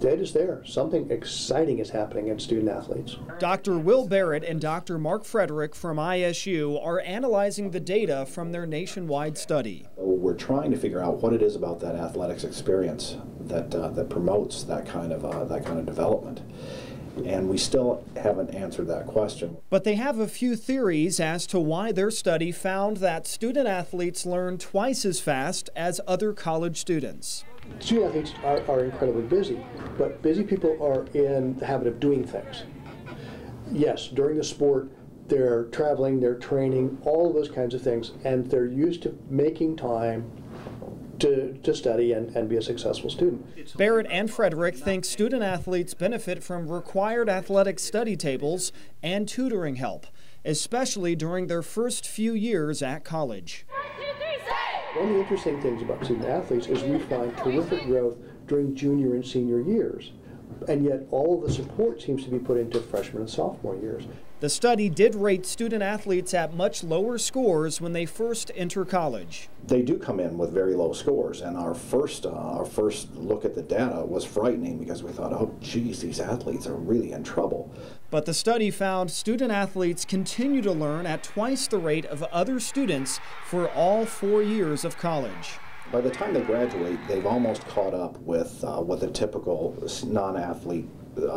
data's there. Something exciting is happening in student athletes. Dr. Will Barrett and Dr. Mark Frederick from ISU are analyzing the data from their nationwide study. We're trying to figure out what it is about that athletics experience that promotes that kind of development. And we still haven't answered that question. But they have a few theories as to why their study found that student athletes learn twice as fast as other college students. Student athletes are incredibly busy, but busy people are in the habit of doing things. Yes, during the sport, they're traveling, they're training, all of those kinds of things, and they're used to making time to study and be a successful student. Barrett and Frederick think student athletes benefit from required athletic study tables and tutoring help, especially during their first few years at college. One of the interesting things about student athletes is we find terrific growth during junior and senior years, and yet all of the support seems to be put into freshman and sophomore years. The study did rate student athletes at much lower scores when they first enter college. They do come in with very low scores, and our first look at the data was frightening because we thought, oh geez, these athletes are really in trouble. But the study found student athletes continue to learn at twice the rate of other students for all 4 years of college. By the time they graduate, they've almost caught up with a typical non-athlete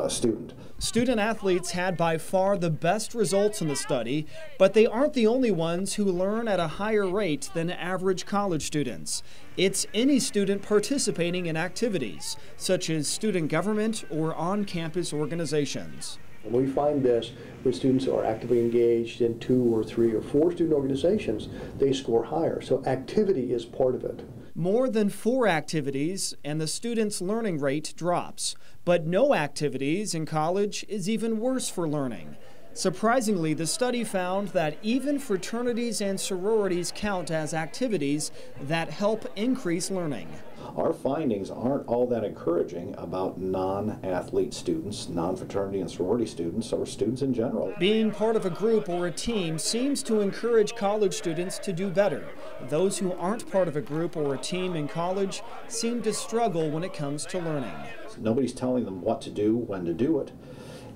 student. Student athletes had by far the best results in the study, but they aren't the only ones who learn at a higher rate than average college students. It's any student participating in activities, such as student government or on-campus organizations. And we find this with students who are actively engaged in 2 or 3 or 4 student organizations, they score higher. So activity is part of it. More than 4 activities and the student's learning rate drops. But no activities in college is even worse for learning. Surprisingly, the study found that even fraternities and sororities count as activities that help increase learning. Our findings aren't all that encouraging about non-athlete students, non-fraternity and sorority students, or students in general. Being part of a group or a team seems to encourage college students to do better. Those who aren't part of a group or a team in college seem to struggle when it comes to learning. Nobody's telling them what to do, when to do it,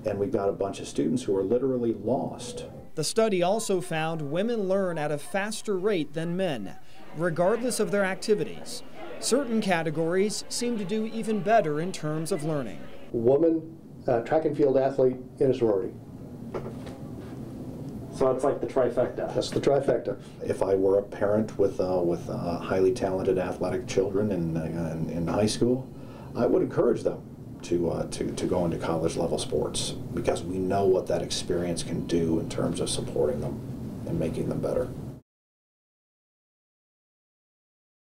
and we've got a bunch of students who are literally lost. The study also found women learn at a faster rate than men, regardless of their activities. Certain categories seem to do even better in terms of learning. Woman, track and field athlete in a sorority. So it's like the trifecta. That's the trifecta. If I were a parent with highly talented athletic children in high school, I would encourage them to go into college level sports because we know what that experience can do in terms of supporting them and making them better.